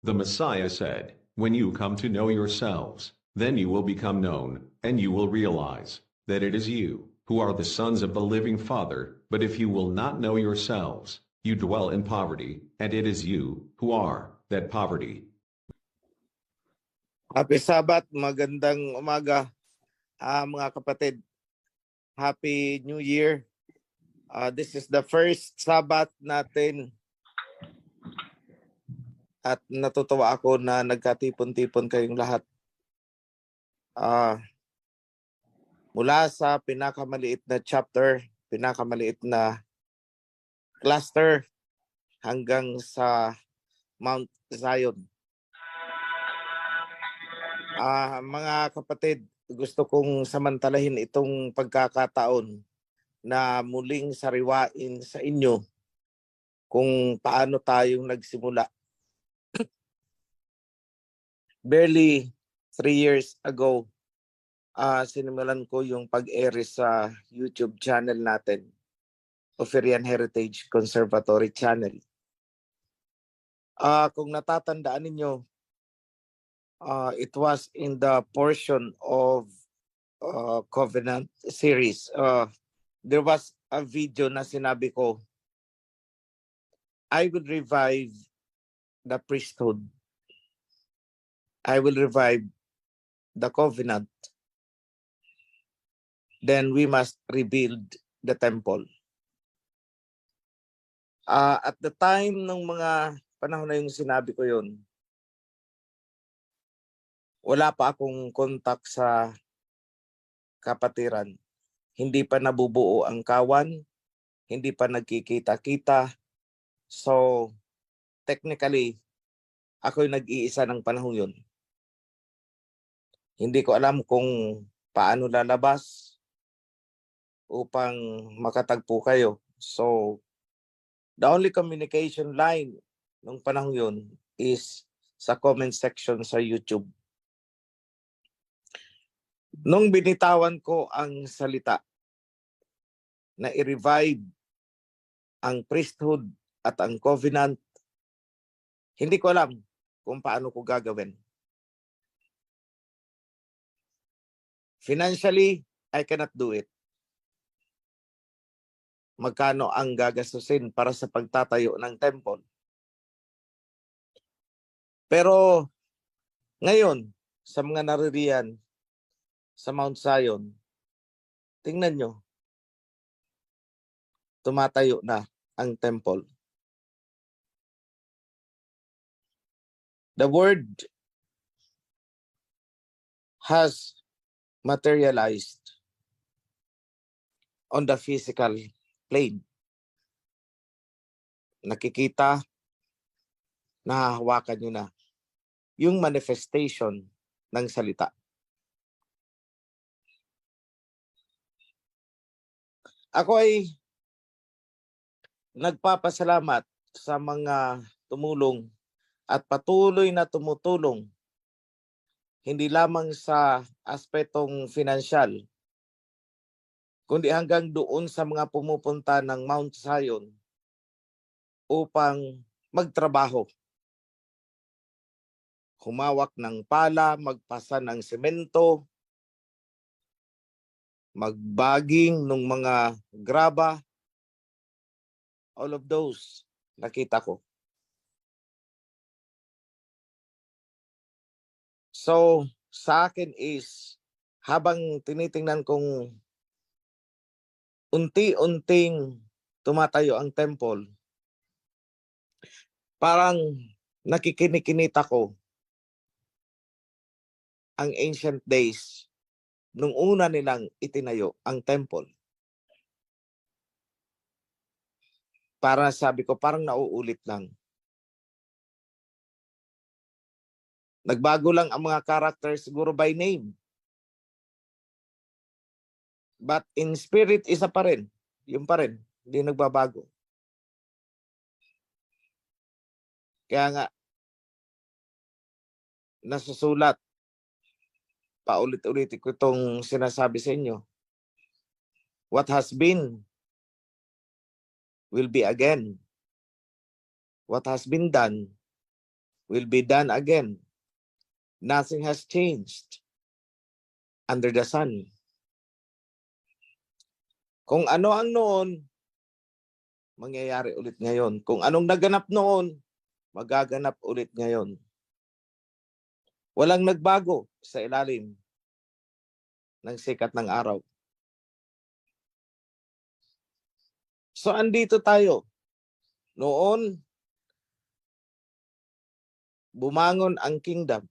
The Messiah said, "When you come to know yourselves, then you will become known, and you will realize that it is you who are the sons of the living Father. But if you will not know yourselves, you dwell in poverty, and it is you who are that poverty." Happy Sabbath, magandang umaga mga kapatid. Happy New Year. This is the first Sabbath natin at natutuwa ako na nagkatipon-tipon kayong lahat. Mula sa pinakamaliit na chapter, pinakamaliit na cluster hanggang sa Mount Zion. Mga kapatid, gusto kong samantalahin itong pagkakataon na muling sariwain sa inyo kung paano tayong nagsimula. Barely 3 years ago, sinimulan ko yung pag-air sa YouTube channel natin, Oferian Heritage Conservatory Channel. Kung natatandaan ninyo, it was in the portion of Covenant series. There was a video na sinabi ko, I will revive the priesthood. I will revive the covenant. Then we must rebuild the temple. At the time ng mga panahon na yung sinabi ko yun, wala pa akong kontak sa kapatiran. Hindi pa nabubuo ang kawan, hindi pa nagkikita-kita. So, technically, ako'y nag-iisa ng panahon yun. Hindi ko alam kung paano lalabas upang makatagpo kayo. So, the only communication line nung panahon yun is sa comment section sa YouTube. Nung binitawan ko ang salita na i-revive ang priesthood at ang covenant, hindi ko alam kung paano ko gagawin. Financially, I cannot do it. Magkano ang gagastusin para sa pagtatayo ng temple? Pero ngayon, sa mga naririyan sa Mount Zion, tingnan nyo, tumatayo na ang temple. The word has materialized on the physical plane. Nakikita, nahahawakan nyo na yung manifestation ng salita. Ako ay nagpapasalamat sa mga tumulong at patuloy na tumutulong, hindi lamang sa aspetong finansyal, kundi hanggang doon sa mga pumupunta ng Mount Zion upang magtrabaho. Humawak ng pala, magpasa ng semento, magbaging ng mga graba, all of those nakita ko. So, sa akin is, habang tinitingnan kong unti-unting tumatayo ang temple, parang nakikinikinita ko ang ancient days nung una nilang itinayo ang temple. Para sabi ko, parang nauulit lang. Nagbago lang ang mga characters siguro by name. But in spirit, isa pa rin. Yung pa rin. Hindi nagbabago. Kaya nga, nasusulat. Paulit-ulit ko itong sinasabi sa inyo. What has been will be again. What has been done will be done again. Nothing has changed under the sun. Kung ano ang noon, mangyayari ulit ngayon. Kung anong naganap noon, magaganap ulit ngayon. Walang nagbago sa ilalim ng sikat ng araw. So andito tayo. Noon, bumangon ang kingdom.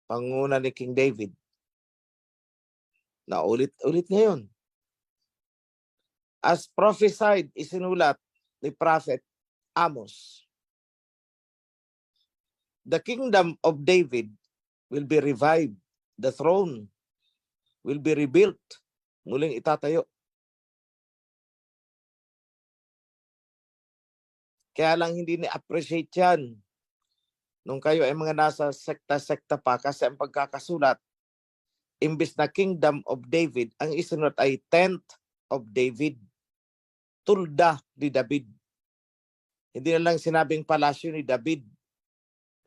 Panguna ni King David. Na ulit-ulit ngayon. As prophesied, isinulat ni Prophet Amos, the kingdom of David will be revived. The throne will be rebuilt. Muling itatayo. Kaya lang hindi ni-appreciate yan nung kayo ay mga nasa sekta-sekta pa kasi ang pagkakasulat, imbis na kingdom of David, ang isinulat ay tent of David. Tulda ni David. Hindi na lang sinabing palasyo ni David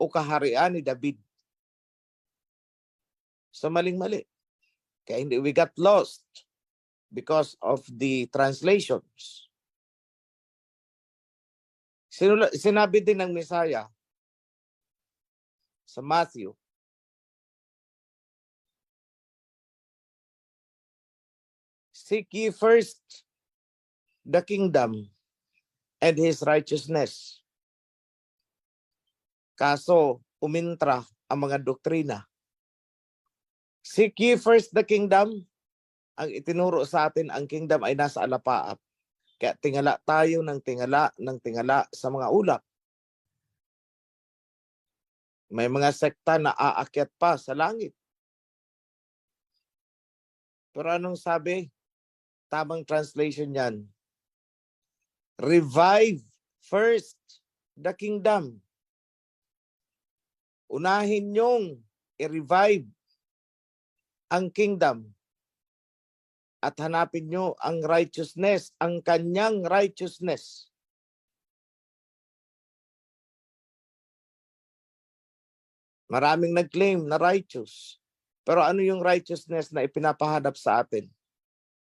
o kaharian ni David. So maling-mali. Kaya hindi, we got lost because of the translations. Sinabi din ng Messiah sa Matthew, seek ye first the kingdom and his righteousness. Kaso, umintra ang mga doktrina. Seek ye first the kingdom. Ang itinuro sa atin, ang kingdom ay nasa alapaap. Kaya tingala tayo ng tingala sa mga ulap. May mga sekta na aakyat pa sa langit. Pero anong sabi? Tamang translation yan. Revive first the kingdom. Unahin niyong i-revive ang kingdom. At hanapin nyo ang righteousness, ang kanyang righteousness. Maraming nag-claim na righteous. Pero ano yung righteousness na ipinapahanap sa atin?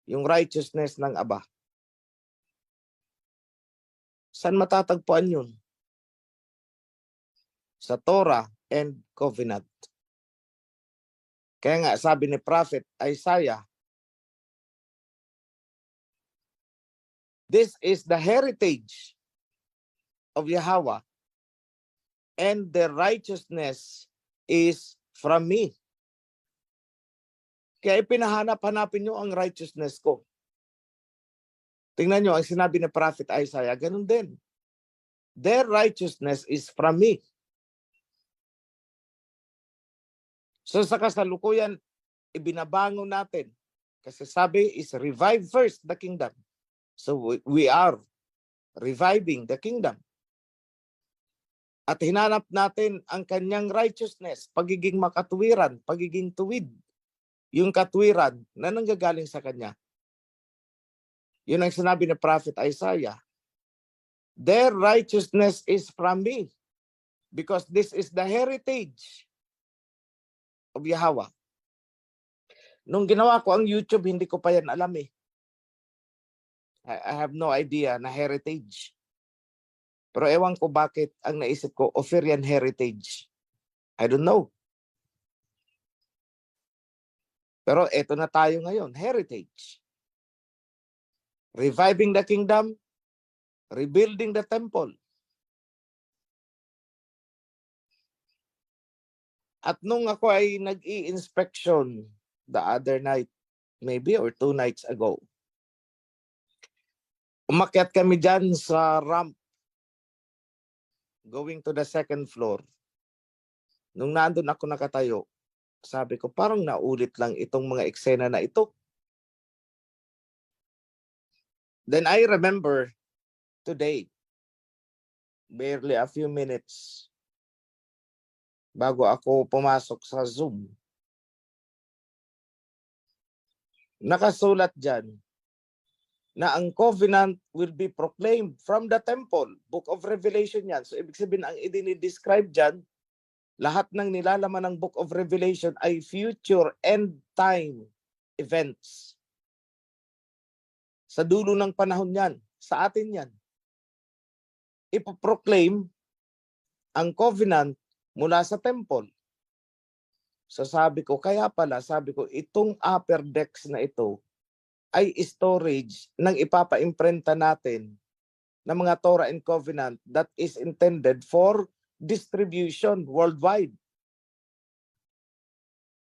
Yung righteousness ng Aba. Saan matatagpuan yun? Sa Torah and Covenant. Kaya nga sabi ni Prophet Isaiah, this is the heritage of Yahweh, and the righteousness is from me. Kaya pinahanap-hanapin nyo ang righteousness ko. Tingnan nyo, ang sinabi ni Prophet Isaiah, ganun din. Their righteousness is from me. So sa kasalukuyan, ibinabangon natin. Kasi sabi is revive first the kingdom. So we are reviving the kingdom. At hinanap natin ang kanyang righteousness, pagiging makatuwiran, pagiging tuwid. Yung katwiran na nanggagaling sa kanya. Yun ang sinabi ni Prophet Isaiah. Their righteousness is from me because this is the heritage of Yahweh. Nung ginawa ko ang YouTube, hindi ko pa yan alam eh. I have no idea na heritage. Pero ewan ko bakit ang naisip ko, Ophirian heritage. I don't know. Pero eto na tayo ngayon, heritage. Reviving the kingdom, rebuilding the temple. At nung ako ay nag-i-inspection the other night, maybe or 2 nights ago, umakyat kami dyan sa ramp going to the 2nd floor. Nung nandun ako nakatayo, sabi ko parang naulit lang itong mga eksena na ito. Then I remember today, barely a few minutes bago ako pumasok sa Zoom, nakasulat dyan, na ang covenant will be proclaimed from the temple. Book of Revelation yan. So ibig sabihin, ang idinidescribe dyan, lahat ng nilalaman ng Book of Revelation ay future end time events. Sa dulo ng panahon yan, sa atin yan. Ipoproclaim ang covenant mula sa temple. So sabi ko, kaya pala, sabi ko, itong upper decks na ito ay storage ng ipapa-imprenta natin ng mga Torah and Covenant that is intended for distribution worldwide.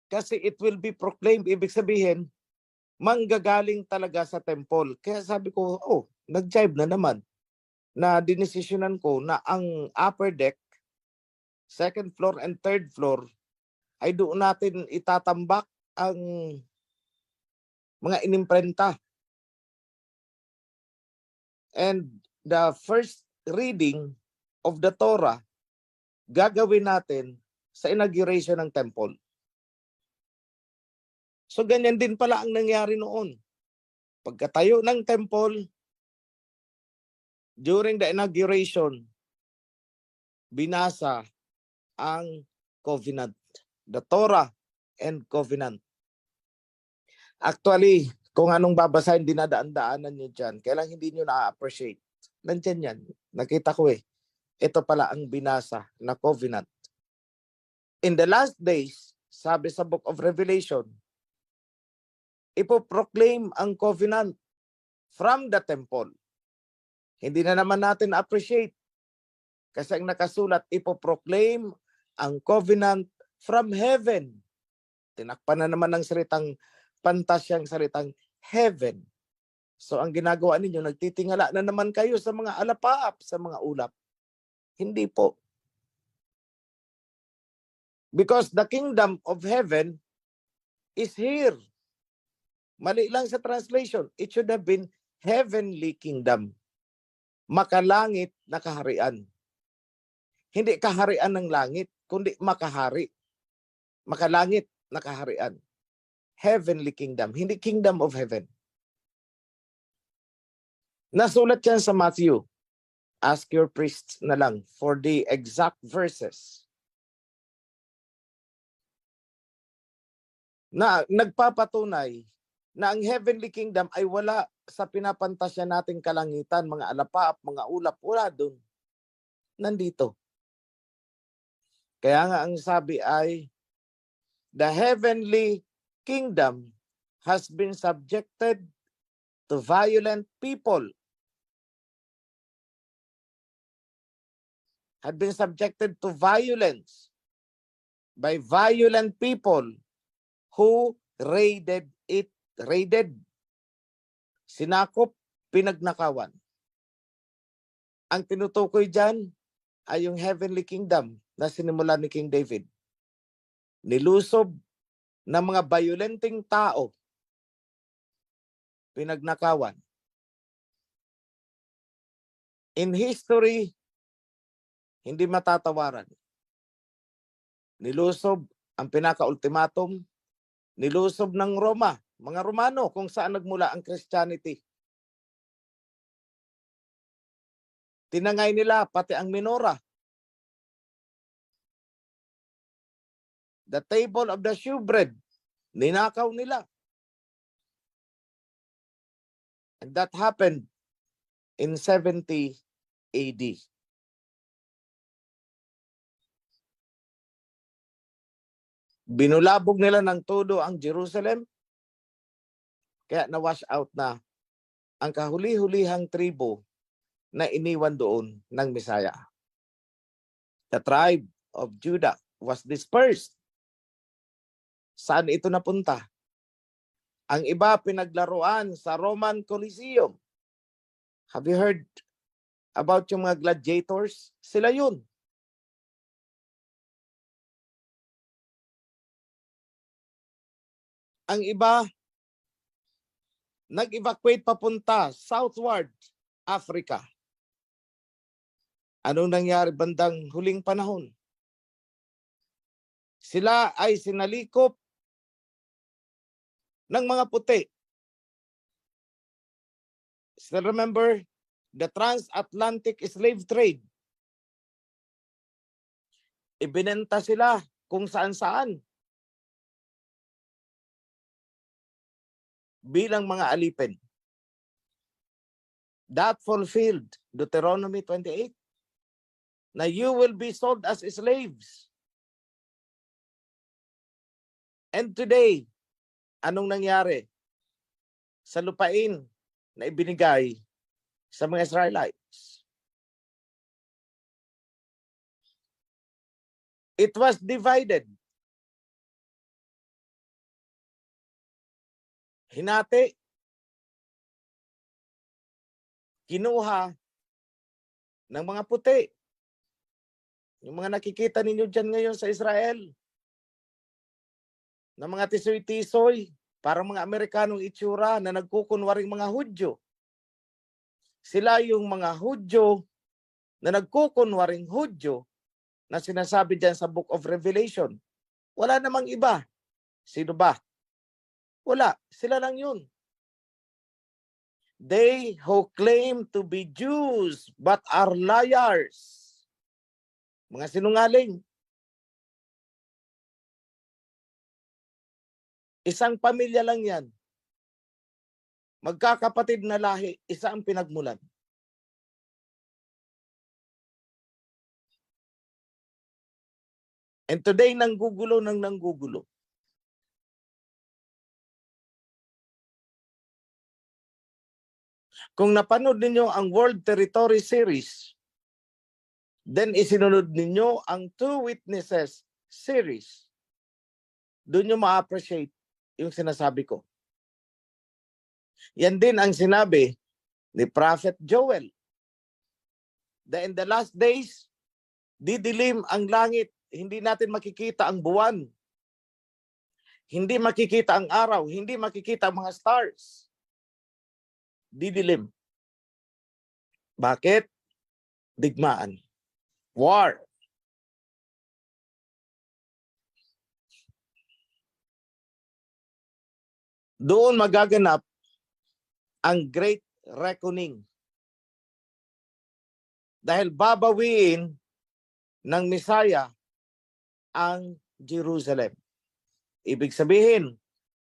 Kasi it will be proclaimed, ibig sabihin, manggagaling talaga sa temple. Kaya sabi ko, oh, nag-jive na naman na dinesisyonan ko na ang upper deck, second floor and third floor, ay doon natin itatambak ang mga inimprenta. And the first reading of the Torah, gagawin natin sa inauguration ng temple. So ganyan din pala ang nangyari noon. Pagkatayo ng temple, during the inauguration, binasa ang covenant, the Torah and covenant. Actually, kung anong babasahin, dinadaan-daanan nyo dyan. Kailang hindi nyo na-appreciate. Nandyan yan. Nakita ko eh. Ito pala ang binasa na covenant. In the last days, sabi sa Book of Revelation, ipoproclaim ang covenant from the temple. Hindi na naman natin appreciate. Kasi ang nakasulat, ipoproclaim ang covenant from heaven. Tinakpan na naman ng salitang pantasyang salitang heaven. So ang ginagawa ninyo, nagtitingala na naman kayo sa mga alapaap, sa mga ulap. Hindi po. Because the kingdom of heaven is here. Mali lang sa translation. It should have been heavenly kingdom. Makalangit na kaharian. Hindi kaharian ng langit, kundi makahari. Makalangit na kaharian. Heavenly kingdom, hindi kingdom of heaven. Nasulat yan sa Matthew. Ask your priests na lang for the exact verses. Na nagpapatunay na ang heavenly kingdom ay wala sa pinapantasya nating kalangitan, mga alapaap, mga ulap, wala doon. Nandito. Kaya nga ang sabi ay, the heavenly kingdom has been subjected to violent people. Had been subjected to violence by violent people who raided it. Raided. Sinakop, pinagnakawan. Ang tinutukoy dyan ay yung heavenly kingdom na sinimula ni King David. Nilusob ng mga violenting tao, pinagnakawan. In history, hindi matatawaran. Nilusob ang pinaka-ultimatum, nilusob ng Roma, mga Romano, kung saan nagmula ang Christianity. Tinangay nila pati ang menorah. The table of the shewbread, ninakaw nila. And that happened in 70 AD. Binulabog nila ng todo ang Jerusalem, kaya na-wash out na ang kahuli-hulihang tribo na iniwan doon ng Misaya. The tribe of Judah was dispersed. Saan ito napunta? Ang iba pinaglaruan sa Roman Coliseum. Have you heard about yung mga gladiators? Sila yun. Ang iba, nag-evacuate papunta southward Africa. Anong nangyari bandang huling panahon? Sila ay sinalikop ng mga puti. Still remember the transatlantic slave trade? Ibinenta sila kung saan-saan bilang mga alipin. That fulfilled Deuteronomy 28. Na you will be sold as slaves. And today, anong nangyari sa lupain na ibinigay sa mga Israelites? It was divided. Hinati. Kinuha ng mga puti. Yung mga nakikita ninyo dyan ngayon sa Israel. Na mga tisoy-tisoy, parang mga Amerikanong itsura na nagkukunwaring mga Hudyo. Sila yung mga Hudyo na nagkukunwaring Hudyo na sinasabi dyan sa Book of Revelation. Wala namang iba. Sino ba? Wala. Sila lang yun. They who claim to be Jews but are liars. Mga sinungaling. Isang pamilya lang yan. Magkakapatid na lahi, isa ang pinagmulan. And today, nanggugulo ng nanggugulo. Kung napanood ninyo ang World Territory Series, then isinunod ninyo ang Two Witnesses series, doon nyo ma-appreciate yung sinasabi ko. Yan din ang sinabi ni Prophet Joel. That in the last days, didilim ang langit, hindi natin makikita ang buwan. Hindi makikita ang araw, hindi makikita ang mga stars. Didilim. Bakit? Digmaan. War. Doon magaganap ang Great Reckoning. Dahil babawiin ng Messiah ang Jerusalem. Ibig sabihin,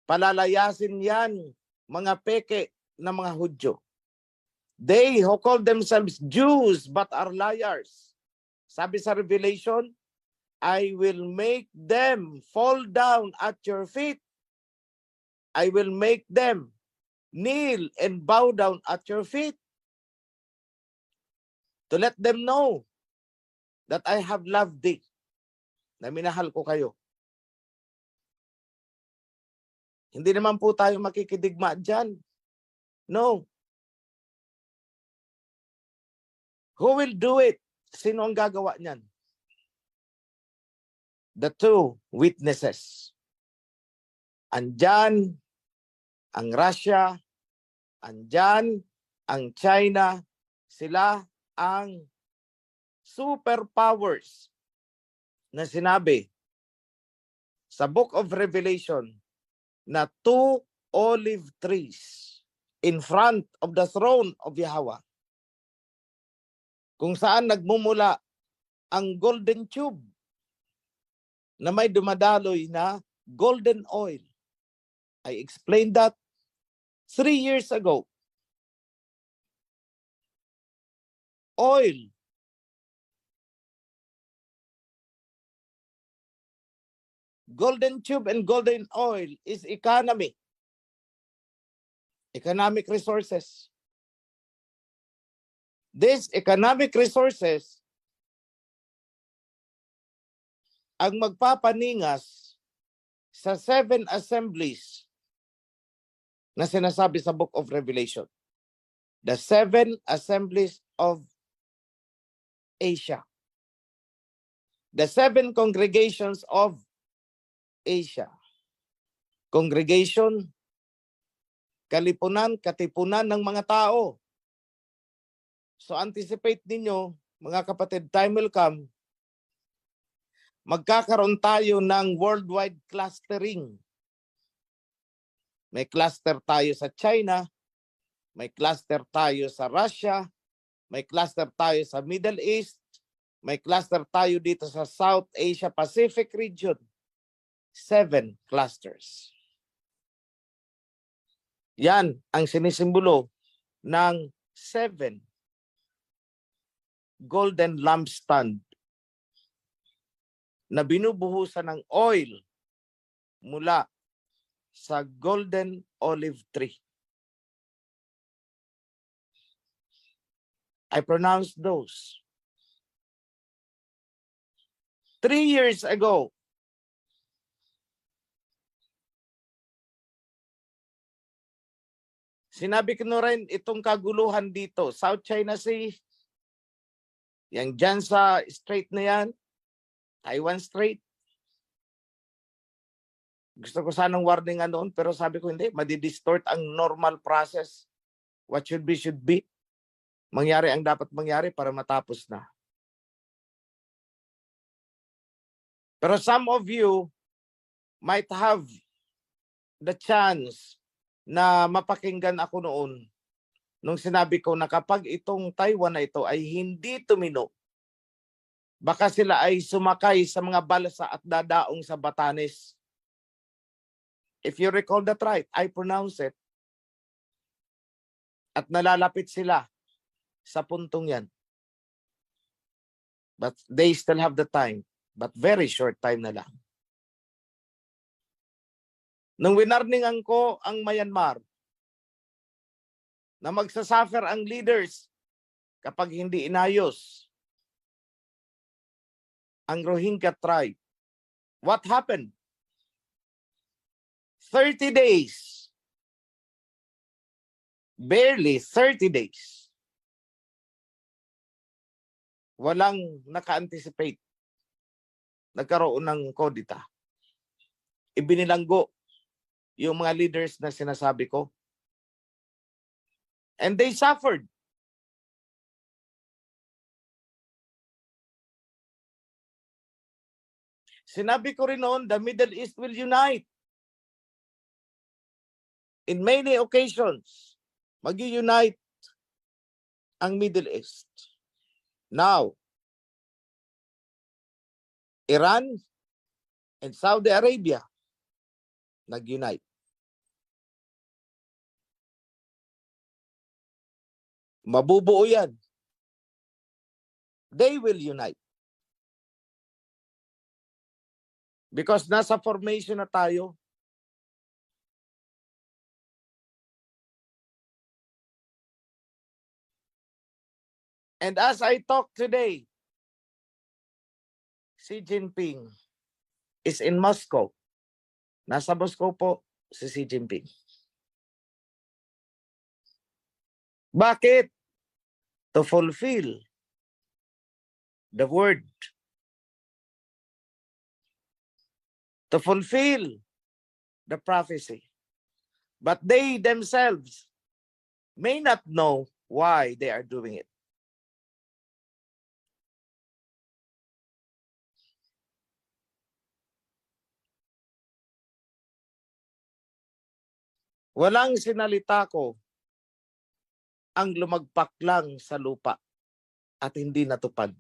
palalayasin yan mga peke na mga Hudyo. They who call themselves Jews but are liars. Sabi sa Revelation, I will make them fall down at your feet. I will make them kneel and bow down at your feet. To let them know that I have loved thee. Na minahal ko kayo. Hindi naman po tayo makikidigma dyan. No. Who will do it? Sino ang gagawa niyan? The two witnesses. Andyan ang Russia, andyan ang China, sila ang superpowers na sinabi sa Book of Revelation na two olive trees in front of the throne of Yahweh, kung saan nagmumula ang golden tube na may dumadaloy na golden oil. I explained that 3 years ago. Oil. Golden tube and golden oil is economy. Economic resources. These economic resources ang magpapaningas sa 7 assemblies na sinasabi sa Book of Revelation. The 7 assemblies of Asia. The 7 congregations of Asia. Congregation, kalipunan, katipunan ng mga tao. So anticipate ninyo, mga kapatid, time will come, magkakaroon tayo ng worldwide clustering. May cluster tayo sa China, May cluster tayo sa Russia, may cluster tayo sa Middle East, may cluster tayo dito sa South Asia Pacific region. 7 clusters. Yan ang sinisimbolo ng 7 golden lampstand na binubuhusan ng oil mula sa golden olive tree. I pronounced those. 3 years ago, sinabi ko na rin itong kaguluhan dito, South China Sea, yang dyan sa strait na yan, Taiwan Strait. Gusto ko sanang warningan noon, pero sabi ko hindi, madidistort ang normal process. What should be, should be. Mangyari ang dapat mangyari para matapos na. Pero some of you might have the chance na mapakinggan ako noon nung sinabi ko na kapag itong Taiwan na ito ay hindi tumino, baka sila ay sumakay sa mga balsa at dadaong sa Batanes. If you recall that right, I pronounce it. At nalalapit sila sa puntong yan. But they still have the time. But very short time na lang. Nung winarningan ko ang Myanmar na magsasuffer ang leaders kapag hindi inayos ang Rohingya tribe, what happened? 30 days. Barely 30 days. Walang naka-anticipate. Nagkaroon ng kodita. Ibinilanggo yung mga leaders na sinasabi ko. And they suffered. Sinabi ko rin noon, the Middle East will unite. In many occasions, mag-unite ang Middle East. Now, Iran and Saudi Arabia nag-unite. Mabubuo yan. They will unite. Because nasa formation na tayo. And as I talk today, Xi Jinping is in Moscow. Nasa Moscow po si Xi Jinping. Bakit? To fulfill the word. To fulfill the prophecy. But they themselves may not know why they are doing it. Walang sinalita ko ang lumagpak lang sa lupa at hindi natupad.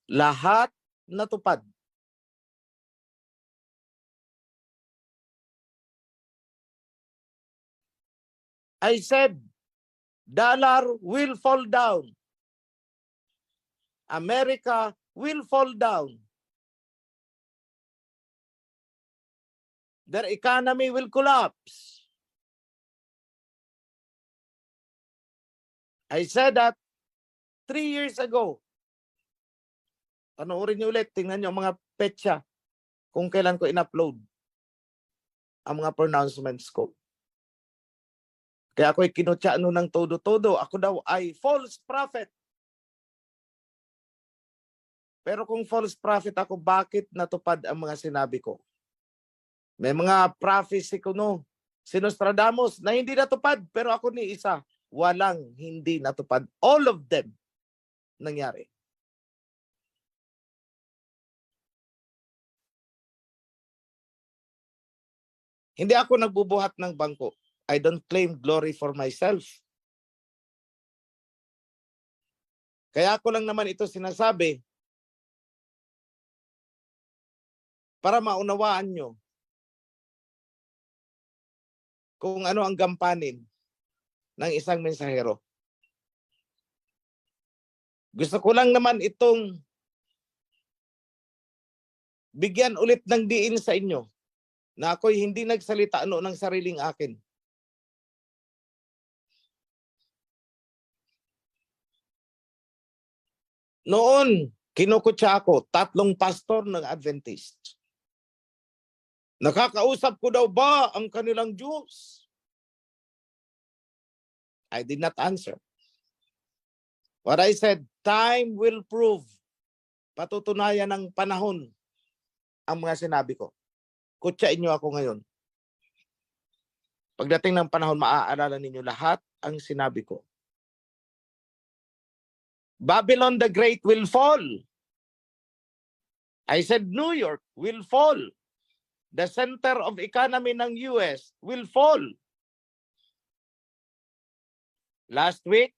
Lahat natupad. I said, dollar will fall down. America will fall down. Their economy will collapse. I said that 3 years ago. Panoorin niyo ulit, tingnan niyo ang mga petsa kung kailan ko in-upload ang mga pronouncements ko. Kaya ako'y kinutya ng todo-todo. Ako daw ay false prophet. Pero kung false prophet ako, bakit natupad ang mga sinabi ko? May mga prophecy ko si Nostradamus na hindi natupad, pero ako ni isa. Walang hindi natupad. All of them nangyari. Hindi ako nagbubuhat ng bangko. I don't claim glory for myself. Kaya ko lang naman ito sinasabi para maunawaan nyo kung ano ang gampanin ng isang mensahero. Gusto ko lang naman itong bigyan ulit ng diin sa inyo na ako'y hindi nagsalita ng sariling akin. Noon, kinukutsa ako, 3 pastor ng Adventist. Nakakausap ko daw ba ang kanilang Diyos? I did not answer. What I said, time will prove. Patutunayan ng panahon ang mga sinabi ko. Kutsain niyo ako ngayon. Pagdating ng panahon, maaalala ninyo lahat ang sinabi ko. Babylon the Great will fall. I said New York will fall. The center of economy ng US will fall. Last week,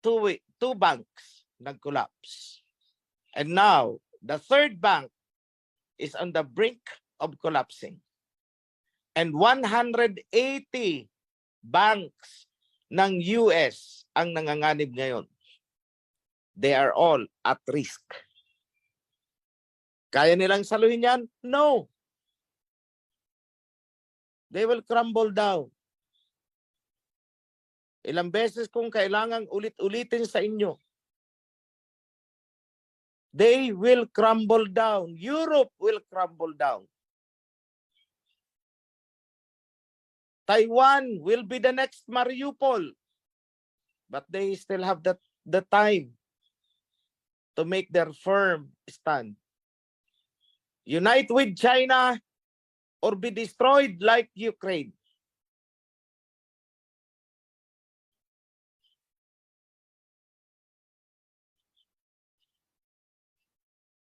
two banks nag-collapse. And now, the third bank is on the brink of collapsing. And 180 banks ng US ang nanganganib ngayon. They are all at risk. Kaya nilang saluhin yan? No. They will crumble down. Ilang beses kung kailangang ulit-ulitin sa inyo. They will crumble down. Europe will crumble down. Taiwan will be the next Mariupol. But they still have the time to make their firm stand. Unite with China or be destroyed like Ukraine.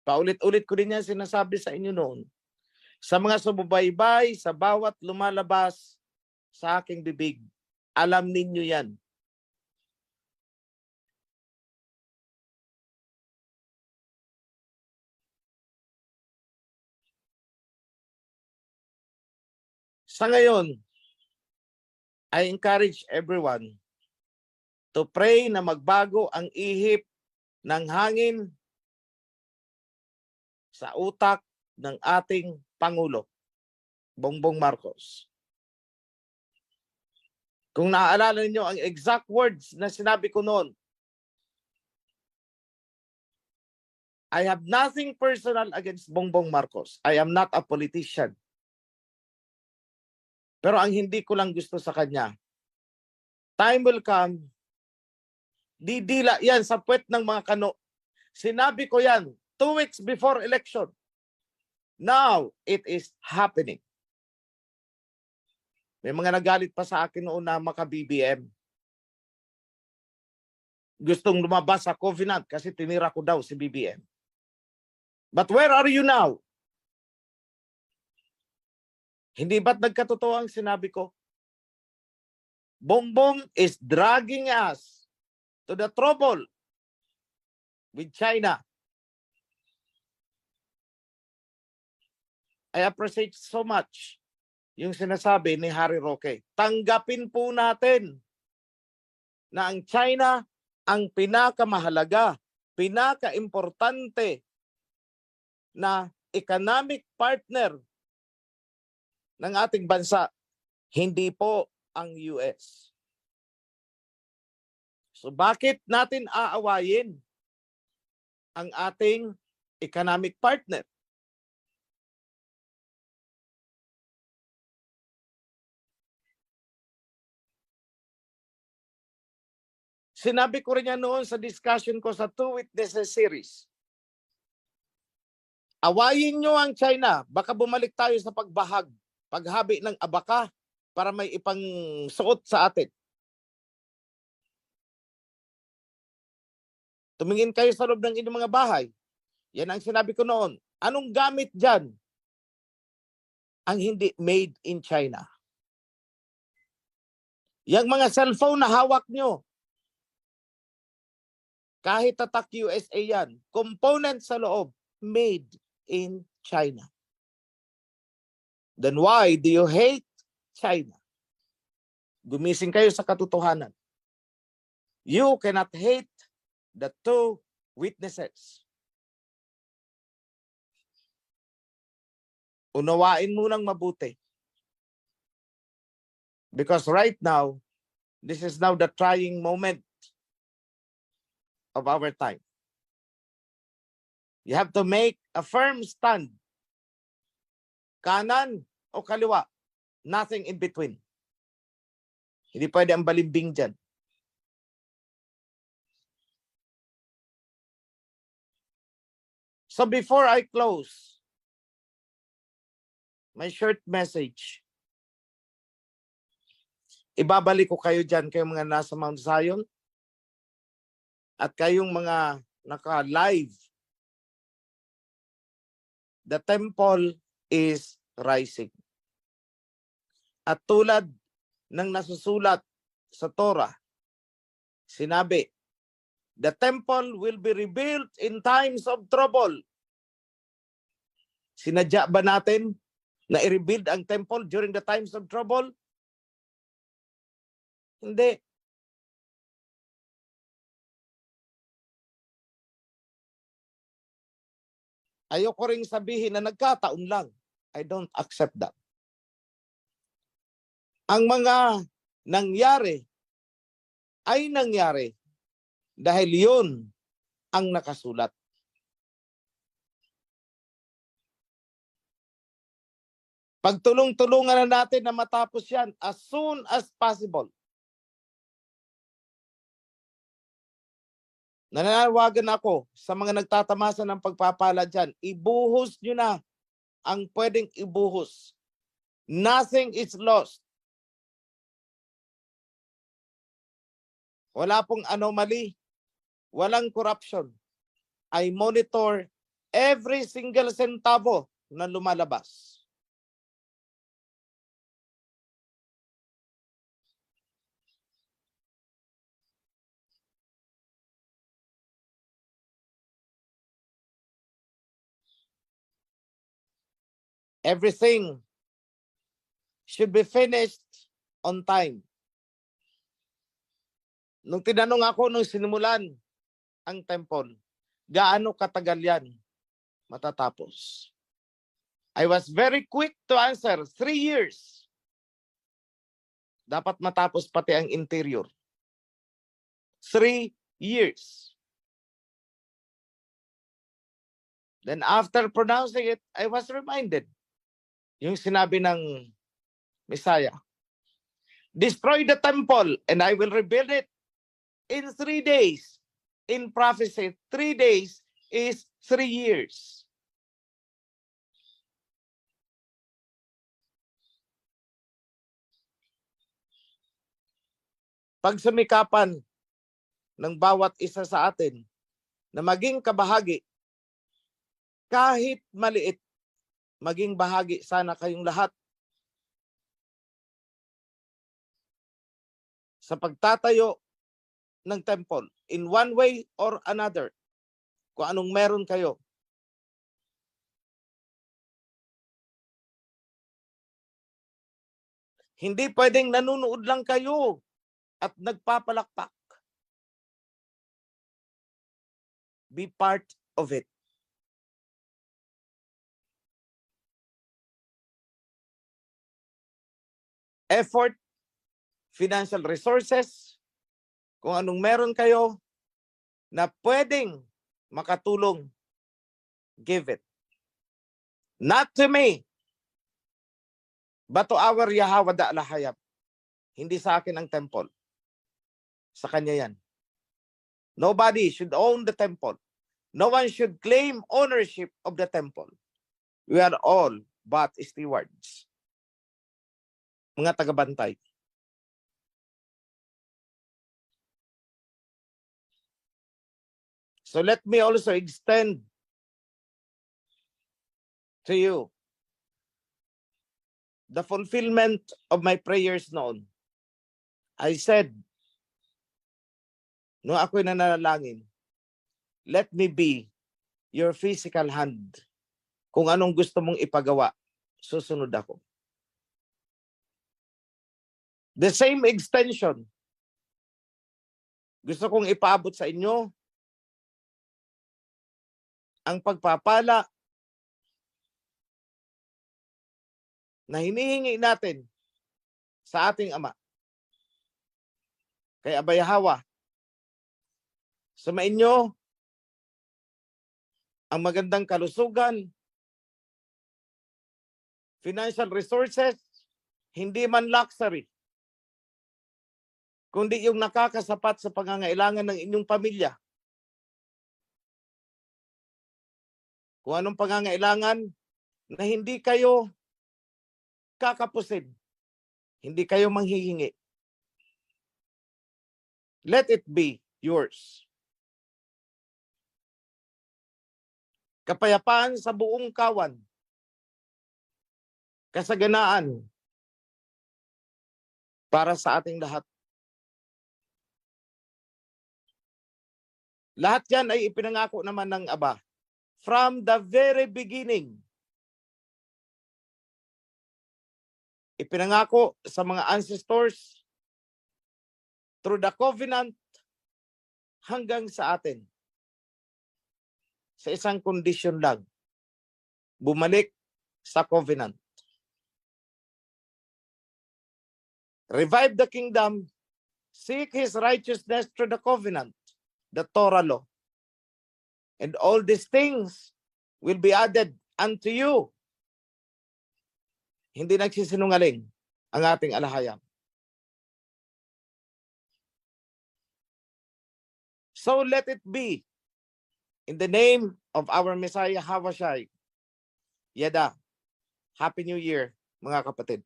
Paulit-ulit ko din yan sinasabi sa inyo noon. Sa mga sumubaybay, sa bawat lumalabas sa aking bibig, alam ninyo yan. Sa ngayon, I encourage everyone to pray na magbago ang ihip ng hangin sa utak ng ating Pangulo, Bongbong Marcos. Kung naaalala niyo ang exact words na sinabi ko noon, I have nothing personal against Bongbong Marcos. I am not a politician. Pero ang hindi ko lang gusto sa kanya, time will come, didila yan sa puwet ng mga kano. Sinabi ko yan 2 weeks before election. Now, it is happening. May mga nagalit pa sa akin noon na maka-BBM. Gustong lumabas sa Covenant kasi tinira ko daw si BBM. But where are you now? Hindi ba't nagkatotoo ang sinabi ko? Bongbong is dragging us to the trouble with China. I appreciate so much yung sinasabi ni Harry Roque. Tanggapin po natin na ang China ang pinakamahalaga, pinaka-importante na economic partner ng ating bansa, hindi po ang US. So bakit natin aawayin ang ating economic partner? Sinabi ko rin yan noon sa discussion ko sa 2 Witnesses series. Awayin nyo ang China, baka bumalik tayo sa paghabi ng abaka para may ipang suot sa atin. Tumingin kayo sa loob ng inyong mga bahay. Yan ang sinabi ko noon. Anong gamit dyan ang hindi made in China? Yang mga cellphone na hawak nyo, Kahit tatak USA yan, component sa loob, made in China. Then why do you hate China? Gumising kayo sa katotohanan. You cannot hate the two witnesses. Unawain mo nang mabuti. Because right now, this is now the trying moment of our time. You have to make a firm stand. Kanan o kaliwa. Nothing in between. Hindi pwede ang balimbing dyan. So before I close my short message, ibabalik ko kayo dyan, kayong mga nasa Mount Zion at kayong mga naka-live. The temple is rising. At tulad ng nasusulat sa Torah, sinabi, the temple will be rebuilt in times of trouble. Sinadya ba natin na i-rebuild ang temple during the times of trouble? Hindi. Ayoko ring sabihin na nagkataon lang. I don't accept that. Ang mga nangyari ay nangyari dahil yun ang nakasulat. Pagtulong-tulungan na natin na matapos yan as soon as possible. Nananawagan ako sa mga nagtatamasa ng pagpapala dyan, ibuhos nyo na ang pwedeng ibuhos. Nothing is lost. Wala pong anomaly, walang corruption. I monitor every single centavo na lumalabas. Everything should be finished on time. Nung tinanong ako nung sinimulan ang temple, gaano katagal yan matatapos? I was very quick to answer, 3 years. Dapat matapos pati ang interior. 3 years. Then after pronouncing it, I was reminded, yung sinabi ng Messiah, destroy the temple and I will rebuild it in 3 days. In prophecy, 3 days is 3 years. Pagsumikapan ng bawat isa sa atin na maging kabahagi, kahit maliit, maging bahagi sana kayong lahat sa pagtatayo ng temple in one way or another. Kung anong meron kayo. Hindi pwedeng nanunood lang kayo at nagpapalakpak. Be part of it. Effort, financial resources, kung anong meron kayo na pwedeng makatulong, give it. Not to me, but to our Yahweh Da'alahayab. Hindi sa akin ang temple. Sa kanya yan. Nobody should own the temple. No one should claim ownership of the temple. We are all but stewards. Mga tagabantay. So let me also extend to you the fulfillment of my prayers noon. I said, nung ako'y nananalangin, let me be your physical hand. Kung anong gusto mong ipagawa, susunod ako. The same extension, gusto kong ipaabot sa inyo ang pagpapala na hinihingi natin sa ating Ama. Kay Abay Hawa, sumain nyo ang magandang kalusugan, financial resources, hindi man luxury, kundi yung nakakasapat sa pangangailangan ng inyong pamilya. Kung anong pangangailangan na hindi kayo kakapusin, hindi kayo manghihingi. Let it be yours. Kapayapaan sa buong kawan. Kasaganaan para sa ating lahat. Lahat yan ay ipinangako naman ng Aba. From the very beginning. Ipinangako sa mga ancestors through the covenant hanggang sa atin. Sa isang condition lang. Bumalik sa covenant. Revive the kingdom. Seek His righteousness through the covenant, the Torah law. And all these things will be added unto you. Hindi nagsisinungaling ang ating alahayam. So let it be in the name of our Messiah Hawashai. Yada. Happy New Year, mga kapatid.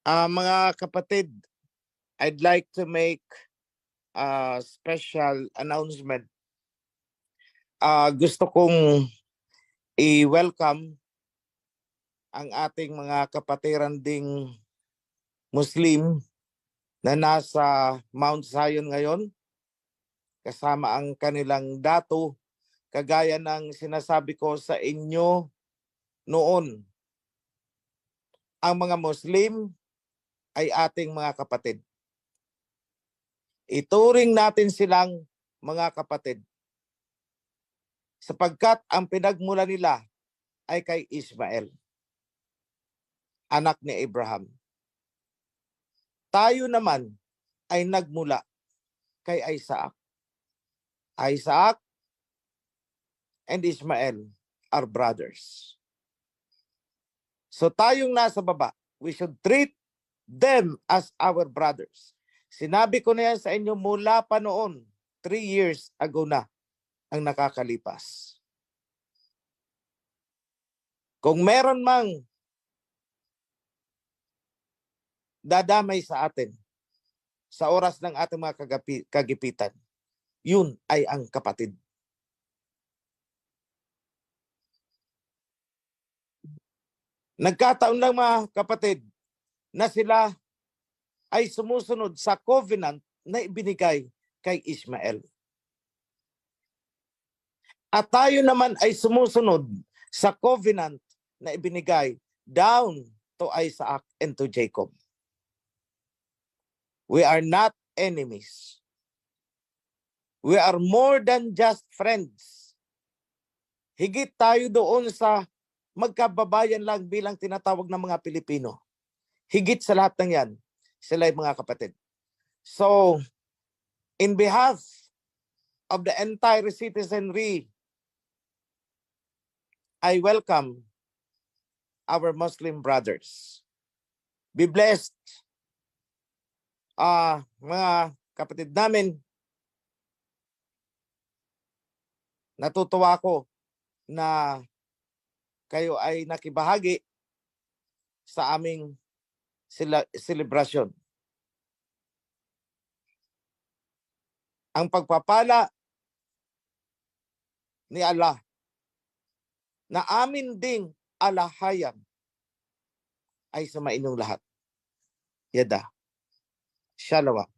Mga kapatid, I'd like to make a special announcement. Gusto kong i-welcome ang ating mga kapatiran ding Muslim na nasa Mount Zion ngayon, kasama ang kanilang dato, kagaya ng sinasabi ko sa inyo noon. Ang mga Muslim ay ating mga kapatid. Ituring natin silang mga kapatid. Sapagkat ang pinagmula nila ay kay Ismael, anak ni Abraham. Tayo naman ay nagmula kay Isaac. Isaac and Ismael are brothers. So tayong nasa baba, we should treat them as our brothers. Sinabi ko na yan sa inyo mula pa noon, 3 years ago na ang nakakalipas. Kung meron mang dadamay sa atin sa oras ng ating mga kagipitan, yun ay ang kapatid. Nagkataon lang mga kapatid na sila ay sumusunod sa covenant na ibinigay kay Ismael. At tayo naman ay sumusunod sa covenant na ibinigay down to Isaac and to Jacob. We are not enemies. We are more than just friends. Higit tayo doon sa magkababayan lang bilang tinatawag ng mga Pilipino. Higit sa lahat ng yan, sila ay mga kapatid. So, in behalf of the entire citizenry, I welcome our Muslim brothers. Be blessed, mga kapatid namin. Natutuwa ako na kayo ay nakibahagi sa aming celebration. Ang pagpapala ni Allah na amin ding alahayang ay sa mainong lahat. Yada. Shalom.